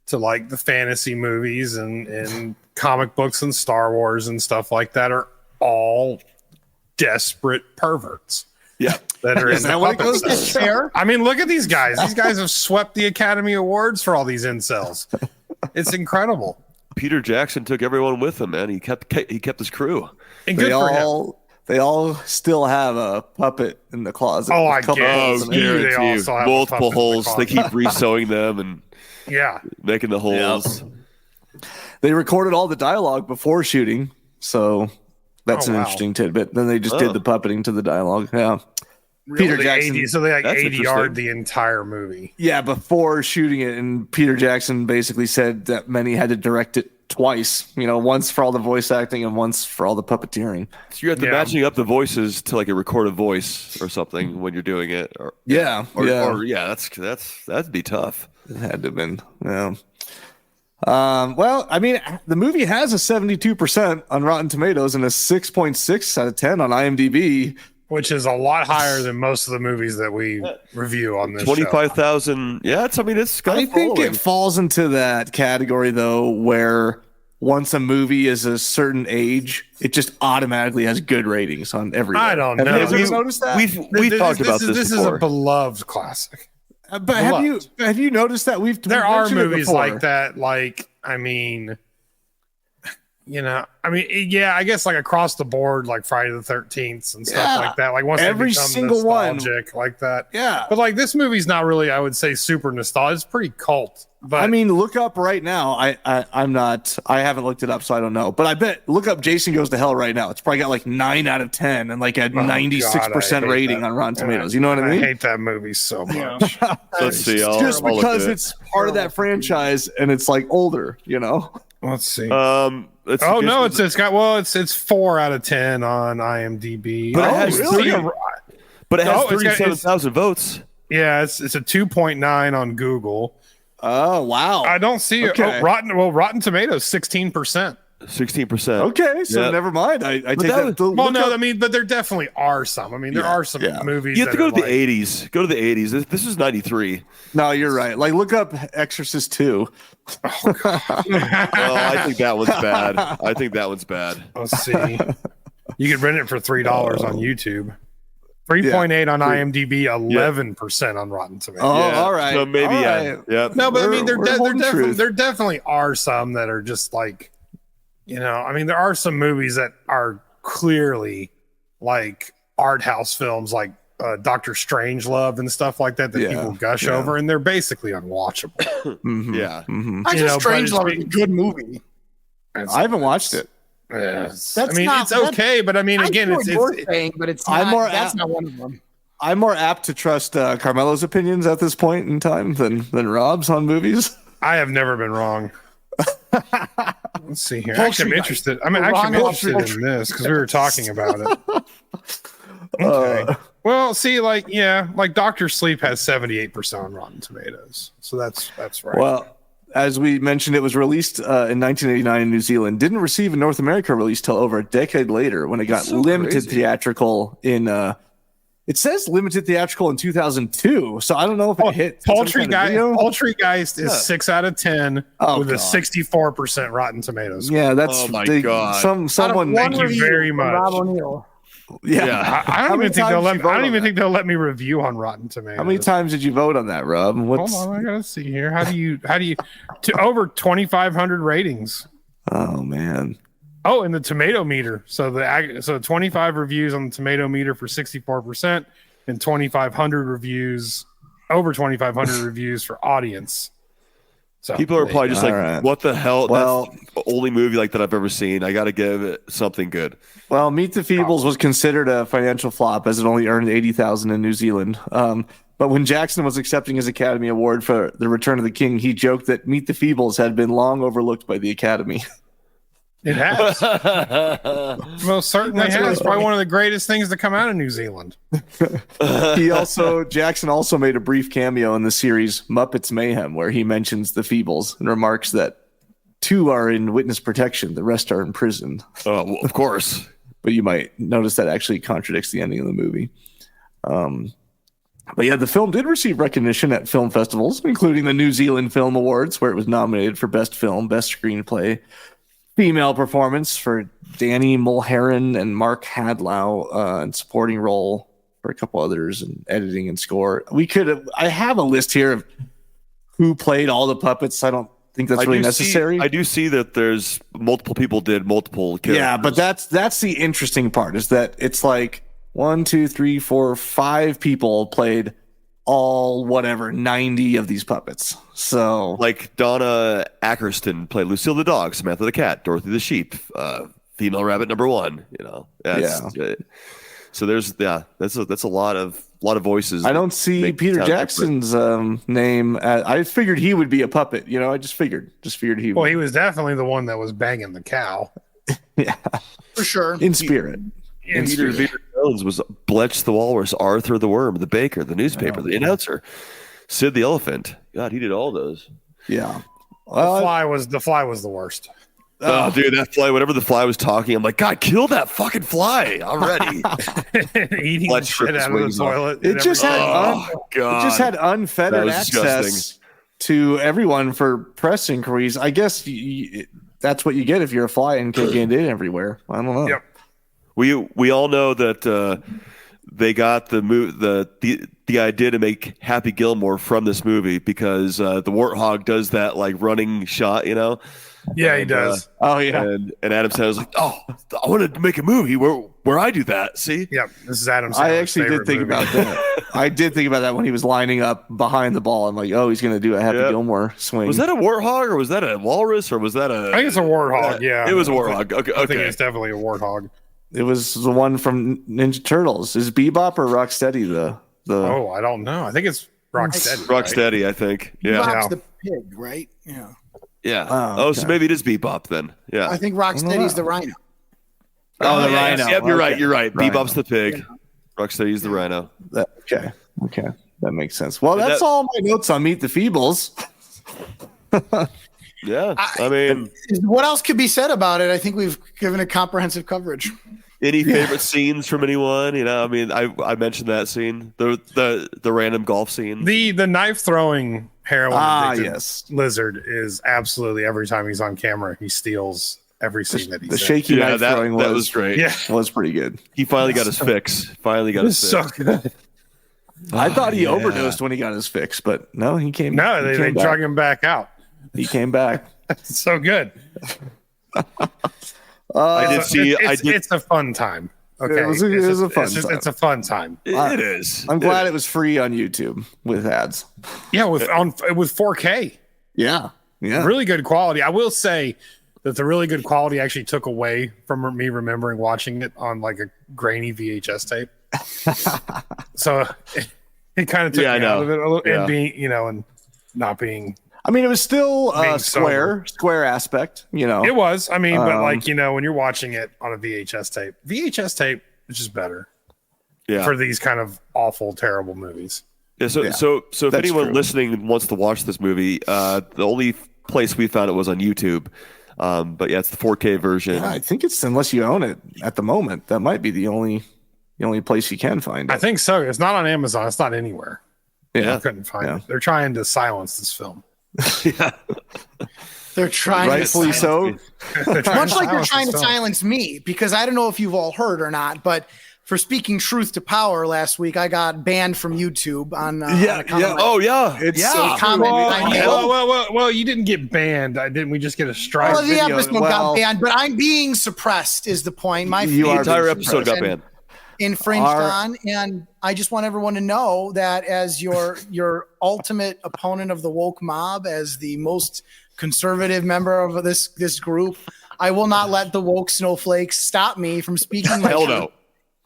to like the fantasy movies and comic books and Star Wars and stuff like that are all desperate perverts. Yeah. That are Is into that what it puppets. goes to show? Fair. I mean, look at these guys. These guys have swept the Academy Awards for all these incels. It's incredible. Peter Jackson took everyone with him, man. He kept his crew. And good for him. They all still have a puppet in the closet. Oh, with I a couple guess. holes in it. Yeah. They Guarantee you. also have a Multiple puppet in the holes. They closet. keep re-sewing them and Yeah. making the holes. They recorded all the dialogue before shooting, so that's Oh, an wow. interesting tidbit. Then they just did the puppeting to the dialogue. Yeah. Peter Really Jackson. so they like That's 80 yard the entire movie. Yeah, before shooting it, and Peter Jackson basically said that many had to direct it twice. Once for all the voice acting and once for all the puppeteering. So you're at the matching up the voices to like a recorded voice or something when you're doing it. Or Yeah, that'd be tough. it had to have been. Yeah. Well, I mean, the movie has a 72% on Rotten Tomatoes and a 6.6 out of 10 on IMDb. Which is a lot higher than most of the movies that we review on this 25,000. Yeah, it's got I a think following. it falls into that category, though, where once a movie is a certain age, it just automatically has good ratings on every. I don't know. Have you ever noticed that? We've talked about this This is before. a beloved classic. But have you noticed that There are mentioned it movies before. like that. Like, I mean, I guess like across the board, like Friday the 13th and stuff like that. Like once every they become single one. nostalgic like that. Yeah. But like this movie's not really, I would say, super nostalgic. It's pretty cult. But I mean, look up right now. I haven't looked it up, so I don't know. But I bet look up Jason Goes to Hell right now. It's probably got like 9 out of 10 and like a 96% rating on Rotten Tomatoes. You know what I mean? I hate that movie so much. Let's see. Just I'll look because at it. it's part of that franchise and it's like older, you know. Let's see. It's 4 out of 10 on IMDb. But it has really? But it has No, it's got- 37,000 votes. Yeah, it's a 2.9 on Google. Oh wow! I don't see it. Okay. Oh, Rotten Tomatoes 16%. 16%. Okay, so Yeah. never mind. I take that. Well, no, I mean, but there definitely are some. I mean, there are some movies. You have to that go are to the like- 80s. Go to the 80s. This is 93. No, you're right. Like look up Exorcist 2. Oh, I think that one's bad. I think that one's bad. Let's see. You could rent it for $3 on YouTube. 3.8 on IMDb, 11% on Rotten Tomatoes. Oh, all right. So maybe, All yeah. right. Yeah. No, but I mean, We're holding truth. there definitely are some that are just like, I mean, there are some movies that are clearly like art house films, like Doctor Strangelove and stuff like that people gush over, and they're basically unwatchable. Yeah. Actually, Strangelove it's- is a good movie. I haven't watched it. Yes. That's I mean, not- it's okay, but I mean, again, I see what it's you're saying, but it's I'm not, more that's apt- not one of them. I'm more apt to trust Carmelo's opinions at this point in time than Rob's on movies. I have never been wrong. Let's see here. Actually, I'm Poultry interested. I'm Wrong actually about interested poultry. in this because we were talking about it. Okay. Well, see, like Doctor Sleep has 78% on Rotten Tomatoes, so that's right. Well, as we mentioned, it was released in 1989 in New Zealand. Didn't receive a North America release till over a decade later when it got limited theatrical in. It says limited theatrical in 2002, so I don't know if it hit. Poltergeist is 6 out of 10 with a 64% Rotten Tomatoes. Yeah, that's Oh my God. Someone. One Thank you review very from much. Rob O'Neill. Yeah. I How don't many even think they'll times let. did you vote I don't on even that? think they'll let me review on Rotten Tomatoes. How many times did you vote on that, Rob? Hold on, I gotta see here. How do you to over 2,500 ratings? Oh man. Oh, and the tomato meter. So 25 reviews on the tomato meter for 64%, and 2,500 reviews, over 2,500 reviews for audience. So People are probably just like, All right. what the hell? Well- That's the only movie like that I've ever seen. I got to give it something good. Well, Meet the Feebles was considered a financial flop as it only earned $80,000 in New Zealand. But when Jackson was accepting his Academy Award for The Return of the King, he joked that Meet the Feebles had been long overlooked by the Academy. it has. Most certainly That's has. really Probably funny. one of the greatest things to come out of New Zealand. Jackson also made a brief cameo in the series Muppets Mayhem, where he mentions the Feebles and remarks that 2 are in witness protection, the rest are in prison. Oh, well, of course. But you might notice that actually contradicts the ending of the movie. But yeah, the film did receive recognition at film festivals, including the New Zealand Film Awards, where it was nominated for Best Film, Best Screenplay, Female Performance for Danny Mulheron and Mark Hadlow, and supporting role for a couple others, and editing and score. I have a list here of who played all the puppets. I don't think that's really necessary. I do see that there's multiple people did multiple characters. Yeah, but that's the interesting part, is that it's like 1, 2, 3, 4, 5 people played all 90 of these puppets. So like Donna Ackerston played Lucille the dog, Samantha the cat, Dorothy the sheep, female rabbit number 1. So there's that's a lot of voices. I don't see make Peter sound different. Jackson's name. I figured he would be a puppet. I just figured he Well, would. he was definitely the one that was banging the cow. Yeah, For sure. in spirit. Peter Jones was Bletch the walrus, Arthur the worm, the baker, the newspaper, the announcer, Sid the elephant. God, he did all those. Yeah. The fly was the worst. Oh, dude, that fly! Whenever the fly was talking, I'm like, God, kill that fucking fly already! Eating the shit out of the toilet. It just had unfettered was access disgusting. to everyone for press inquiries. I guess that's what you get if you're a fly and can get in everywhere. I don't know. Yep. We all know that they got the idea to make Happy Gilmore from this movie because the warthog does that like running shot, you know. Yeah, he does. Oh yeah. And Adam Sandler was like, "Oh, I wanted to make a movie where I do that." See? Yep. This is Adam Sandler's I actually did think favorite movie. about that. I did think about that when he was lining up behind the ball. I'm like, oh, he's going to do a Happy Yep. Gilmore swing. Was that a warthog or was that a walrus or was that a? I think it's a warthog. Yeah, It was a warthog. Okay. I think it's definitely a warthog. It was the one from Ninja Turtles. Is Bebop or Rocksteady the? Oh, I don't know. I think it's Rocksteady. Rocksteady, I think. Yeah. Bebop's the pig, right? Yeah. Yeah. Oh, So okay. maybe it is Bebop then. Yeah. I think Rocksteady's the rhino. Oh, the yeah, rhino. Yep, you're right. Okay. You're right. Rhino. Bebop's the pig. Rocksteady's the rhino. Okay. That makes sense. Well, that's that- all my notes on Meet the Feebles. Yeah. I mean, What else could be said about it? I think we've given it comprehensive coverage. any favorite scenes from anyone? You know, I mean, I mentioned that scene, the random golf scene. The knife throwing heroin addicted Yes. lizard is absolutely every time he's on camera, he steals every scene that he's The in. shaky Yeah, knife that throwing was great. Yeah, was pretty good. He finally got his fix. Finally got his it's fix. so good. I thought he yeah. overdosed when he got his fix, but no, he came. No, he they came back. drug him back out. He came back. It's so good. I did see. It's a fun time. Okay, It was a fun time. It's a fun time. It is. I'm glad it was free on YouTube with ads. Yeah, with 4K, Yeah. really good quality. I will say that the really good quality actually took away from me remembering watching it on like a grainy VHS tape. So it kind of took me out of it a little, Yeah. and being, and not being. I mean, it was still Being square aspect, It was. I mean, but like when you're watching it on a VHS tape is just better Yeah. for these kind of awful, terrible movies. Yeah, so if That's anyone true. listening wants to watch this movie, the only place we found it was on YouTube. But yeah, it's the 4K version. Yeah, I think it's unless you own it at the moment. That might be the only place you can find it. I think so. It's not on Amazon. It's not anywhere. I yeah. couldn't find Yeah. it. They're trying to silence this film. Yeah. They're trying Rightfully to so. much like they're trying to this film. silence me, because I don't know if you've all heard or not, but for speaking truth to power last week, I got banned from YouTube on Yeah, a comment. Oh yeah. It's Yeah, so comment true. I made. Well, you didn't get banned. Didn't we just get a strike? Well, the video, episode well- got banned, but I'm being suppressed is the point. My You are The entire being episode got suppressed. banned. Infringed Our- on, and I just want everyone to know that as your ultimate opponent of the woke mob, as the most conservative member of this group, I will not let the woke snowflakes stop me from speaking my Hell truth. no.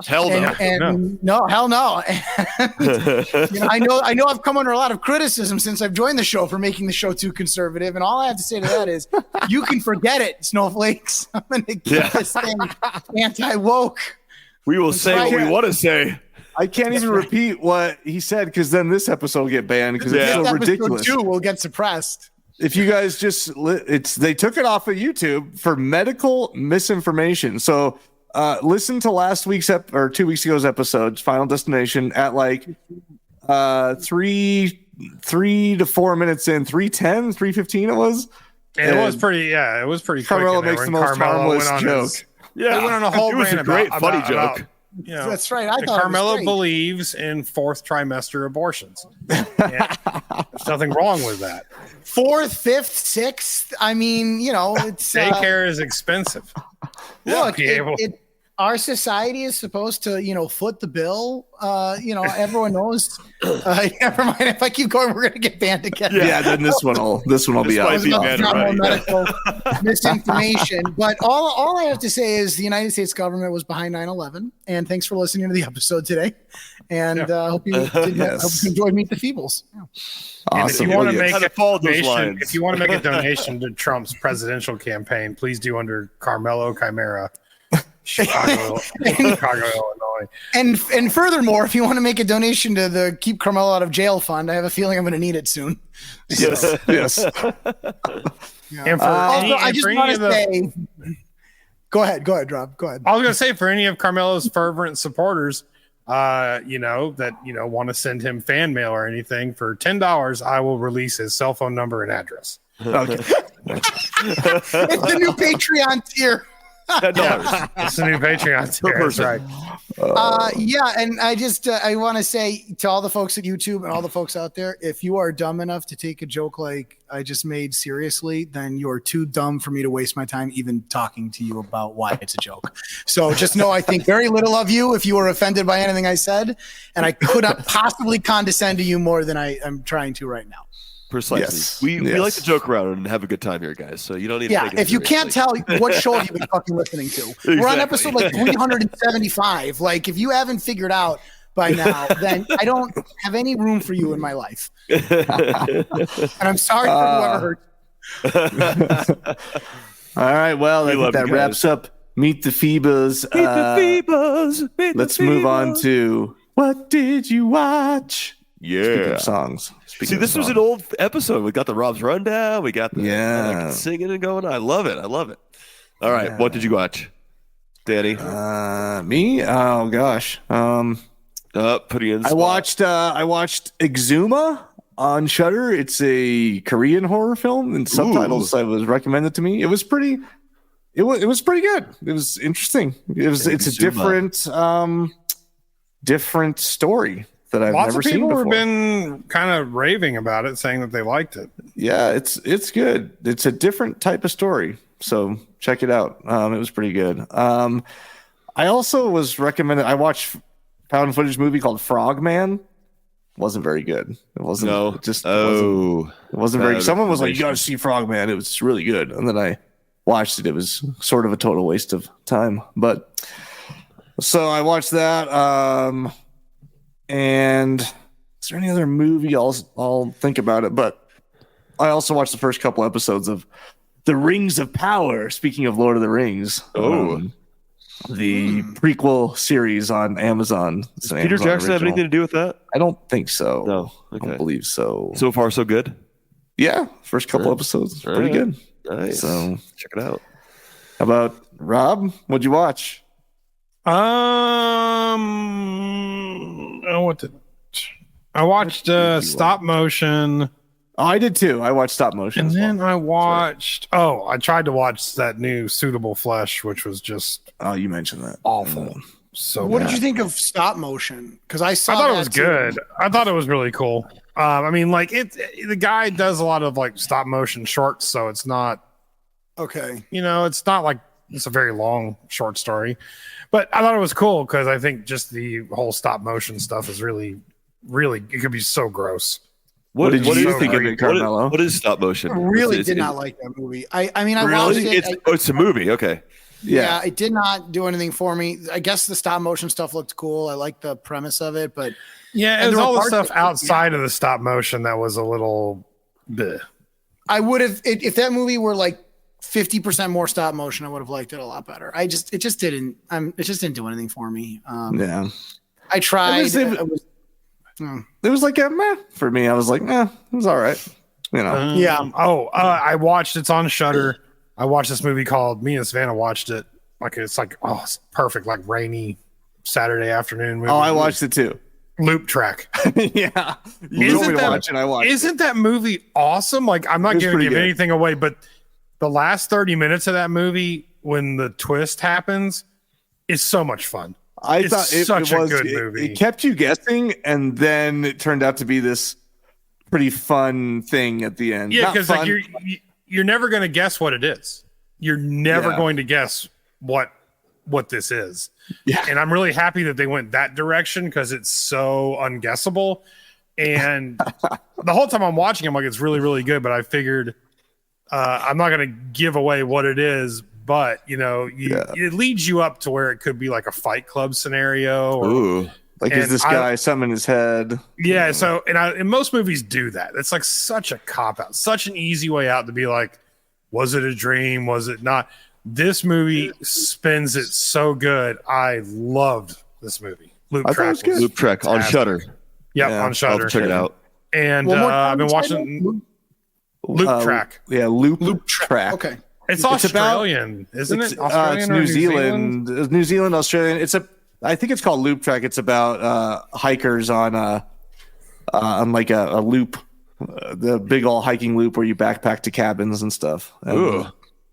Hell no. And no, hell no. I know I've come under a lot of criticism since I've joined the show for making the show too conservative. And all I have to say to that is you can forget it, snowflakes. I'm gonna keep this thing anti-woke. We will say what we right. want to say. I can't even repeat what he said because then this episode will get banned because Yeah. it's so This episode ridiculous. 2 will get suppressed. If you guys just they took it off of YouTube for medical misinformation. So listen to last week's or 2 weeks ago's episode, Final Destination, at like 3 to 4 minutes in, 3:10, 3:15 it was. And it was pretty. Yeah, it was pretty. Carmelo quick in there makes the when most Carmelo harmless went on joke. his- Yeah. He went on a whole It was rant a great about- funny about- joke. That's right. I that thought it was Carmelo great. believes in fourth trimester abortions. And there's nothing wrong with that. 4th, 5th, 6th. I mean, it's Daycare is expensive. look. be able- Our society is supposed to, foot the bill. Everyone knows. Never mind. If I keep going, we're gonna get banned again. Yeah, then this one will This be might out. be Not banned more already. medical misinformation. But all I have to say is the United States government was behind 9/11. And thanks for listening to the episode today. And hope you hope you enjoyed Meet the Feebles. Yeah. And if Awesome. you want to Well, make Kinda a followed those donation, lines. if you want to make a donation to Trump's presidential campaign, please do under Carmelo Chimera, Chicago, Illinois. funny. And furthermore, if you want to make a donation to the Keep Carmelo Out of Jail Fund, I have a feeling I'm going to need it soon. Yes. Yes. And for Also, I and just for any want of to the- say, go ahead, Rob. Go ahead. I was going to say for any of Carmelo's fervent supporters, that want to send him fan mail or anything, for $10, I will release his cell phone number and address. Okay. It's the new Patreon tier. $10. It's the new Patreon tier. That's person. right. Yeah, and I just I want to say to all the folks at YouTube and all the folks out there, if you are dumb enough to take a joke like I just made seriously, then you're too dumb for me to waste my time even talking to you about why it's a joke. So just know I think very little of you if you were offended by anything I said, and I could not possibly condescend to you more than I am trying to right now. Precisely. Yes. We Yes. like to joke around and have a good time here, guys. So you don't need to Yeah, take it if you can't seriously. tell what show you've been fucking listening to, we're on episode like 375. Like, if you haven't figured out by now, then I don't have any room for you in my life. And I'm sorry for whoever hurt. All right. Well, I We think love that you wraps up Meet the Feebles. Let's move on to What Did You Watch? Speaking Yeah. of songs. See, this was an old episode. We got the Rob's Rundown. We got the singing and going. I love it. All right. What did you watch, Danny? Me? Oh gosh. Putting you in the I spot. watched Exuma on Shudder. It's a Korean horror film, and subtitles I was recommended to me. It was pretty. It was pretty good. It was interesting. It's a different story that I've Lots never of seen people before. have been kind of raving about it, saying that they liked it. Yeah, it's good. It's a different type of story, so check it out. It was pretty good. I also was recommended. I watched found footage movie called Frogman. Wasn't very good. It wasn't. No. It just Oh. it wasn't very. Bad Someone was like, "You got to information. see Frogman." It was really good, and then I watched it. It was sort of a total waste of time, but so I watched that. And is there any other movie? I'll think about it. But I also watched the first couple episodes of The Rings of Power. Speaking of Lord of the Rings, the prequel series on Amazon. It's an Peter Amazon Jackson have original. anything to do with that? I don't think so. No. I Okay. don't believe so. So far, so good. Yeah, first couple episodes, pretty good. Nice. So, Check it out. how about Rob? What'd you watch? I watched stop motion, Oh, I did too. I watched stop motion. and as well. then I watched. Oh, I tried to watch that new Suitable Flesh, which was just Oh, you mentioned that. awful. So What bad. did you think of stop motion? Because I saw I thought it that was too. good. I thought it was really cool. I mean, like the guy does a lot of like stop motion shorts, so it's not, Okay. it's not like it's a very long short story. But I thought it was cool because I think just the whole stop motion stuff is really, really, it could be so gross. What did you is think of great? it, Carmelo? What is stop motion? I really It's- did it's- not like that movie. I mean, I watched Really? it. It's a movie. Okay. Yeah, it did not do anything for me. I guess the stop motion stuff looked cool. I like the premise of it, but Yeah, And it was there were all the parts stuff that- outside of the stop motion that was a little bleh. I would have if that movie were like 50% more stop motion, I would have liked it a lot better. It just didn't. It just didn't do anything for me. Yeah. I tried. It was like a meh for me. I was like, it was all right. Yeah. I watched. It's on Shudder. I watched this movie called. Me and Savannah watched it. It's it's perfect, like rainy Saturday afternoon movie. Oh, I watched it too. Loop Track. Yeah. You told me to watch it. I watched Isn't that movie awesome? Like, I'm not It was going to pretty give good. anything away, but the last 30 minutes of that movie, when the twist happens, is so much fun. I It's thought such it a was good it- movie. It kept you guessing, and then it turned out to be this pretty fun thing at the end. Yeah, Not because like fun. you're never going to guess what it is. You're never Yeah. going to guess what this is. Yeah. And I'm really happy that they went that direction because it's so unguessable. And the whole time I'm watching, I'm like, it's really, really good. But I figured I'm not going to give away what it is. But it leads you up to where it could be like a Fight Club scenario. Or, Ooh. Like, is and this guy summon his head? yeah. So and most movies do that. It's like such a cop out, such an easy way out to be like, was it a dream? Was it not? This movie spins it so good. I loved This movie, Loop I thought it Track, was good. Loop Trek on fantastic. Shutter. Yep, Yeah, on Shutter. I'll check it out. And One more I've been time, watching Loop Track. Yeah, Loop Track. Okay. It's It's about- Australian, isn't It's, it? Australian it's or New Zealand. New Zealand, Australian. I think it's called Loop Track. It's about hikers on like a loop, the big old hiking loop where you backpack to cabins and stuff.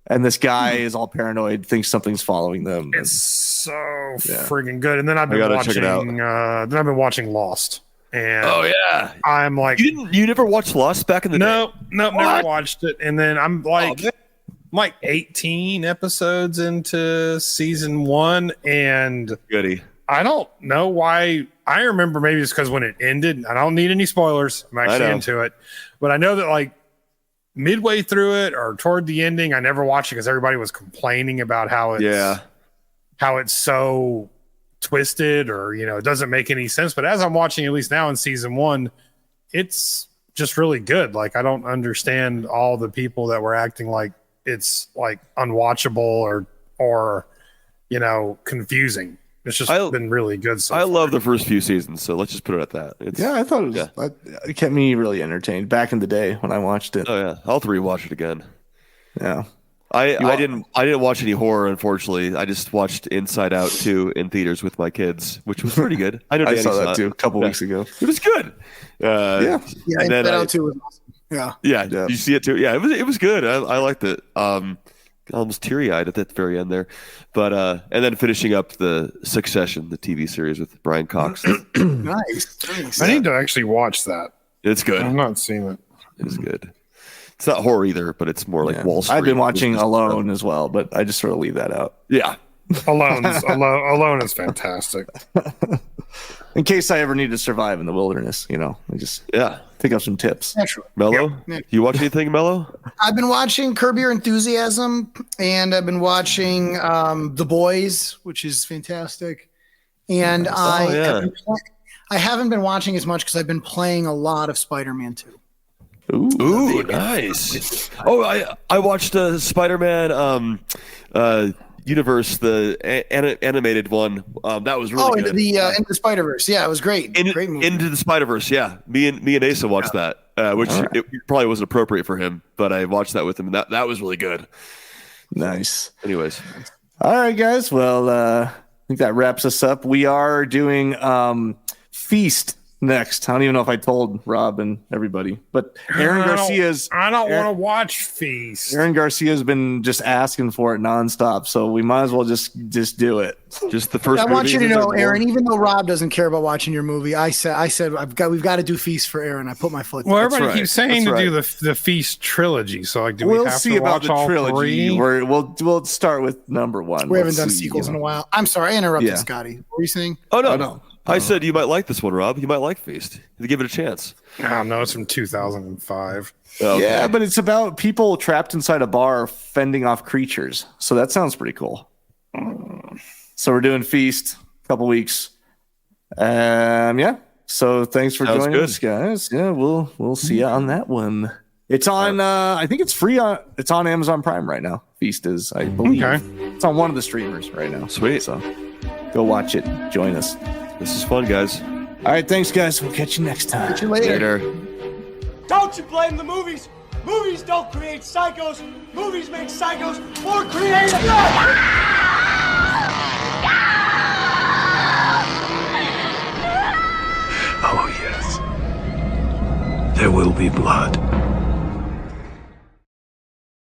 And this guy is all paranoid, thinks something's following them. It's so friggin' good. And then I've been gotta check watching. it out. Then I've been watching Lost. And Oh yeah, I'm like, you never watched Lost back in the day? no, never What? watched it. And then I'm like, 18 episodes into season 1, and Goody. I don't know why. I remember maybe it's because when it ended. I don't need any spoilers. I'm actually know. into it, but I know that like midway through it or toward the ending, I never watched it because everybody was complaining about how it's so twisted, or it doesn't make any sense. But as I'm watching, at least now in season 1, it's just really good. Like I don't understand all the people that were acting like it's like unwatchable or confusing. It's just been really good. I love the first few seasons, so let's just put it at that. I thought it was. It kept me really entertained back in the day when I watched it. Oh yeah, I'll have to rewatch it again. Yeah. I didn't watch any horror, unfortunately. I just watched Inside Out 2 in theaters with my kids, which was pretty good. I know I Danny saw that it. too a couple weeks ago. It was good. Yeah, and then Inside Out 2 was awesome. Yeah. Yeah, did you see it too? Yeah, it was good. I liked it. Almost teary-eyed at the very end there, but and then finishing up the Succession, the TV series with Brian Cox. Nice. I need to actually watch that. It's good. I've not seen it. It's good. It's not horror either, but it's more like Wall Street. I've been watching Alone as well, but I just sort of leave that out. Yeah. Alone is fantastic. In case I ever need to survive in the wilderness, I just pick up some tips. Naturally. Mello, you watch anything, Mello? I've been watching Curb Your Enthusiasm, and I've been watching The Boys, which is fantastic. And I haven't been watching as much because I've been playing a lot of Spider-Man 2. Ooh, nice. Oh, I watched Spider-Man Universe, the animated one. That was really good. Into the Spider-Verse. Yeah, it was great. Great movie. Into the Spider-Verse, yeah. Me and Asa watched that, which it probably wasn't appropriate for him, but I watched that with him, and that was really good. Nice. Anyways. All right, guys. Well, I think that wraps us up. We are doing Feast next. I don't even know if I told Rob and everybody, but Aaron Garcia's. I don't want to watch Feast. Aaron Garcia's been just asking for it nonstop, so we might as well just do it. Just the first. I want you to movie, know, Aaron. Even though Rob doesn't care about watching your movie, I said we've got to do Feast for Aaron. I put my foot. Well, everybody right. keeps saying That's to do the Feast trilogy. So like, do we We'll have see to about watch the all trilogy. 3? We'll start with number 1. We haven't done sequels in a while. I'm sorry, I interrupted Scotty. What were you saying? Oh no, no. I said you might like this one, Rob. You might like Feast. Give it a chance. No, it's from 2005. Okay. Yeah, but it's about people trapped inside a bar fending off creatures. So that sounds pretty cool. So we're doing Feast a couple weeks. So thanks for Sounds joining good. us, guys. Yeah, we'll see you on that one. It's on I think it's free it's on Amazon Prime right now. Feast is, I believe. Okay. It's on one of the streamers right now. Sweet. So go watch it. Join us. This is fun, guys. All right, thanks guys. We'll catch you next time. See you later. Don't you blame the movies? Movies don't create psychos. Movies make psychos more creative. Oh, yes. There will be blood.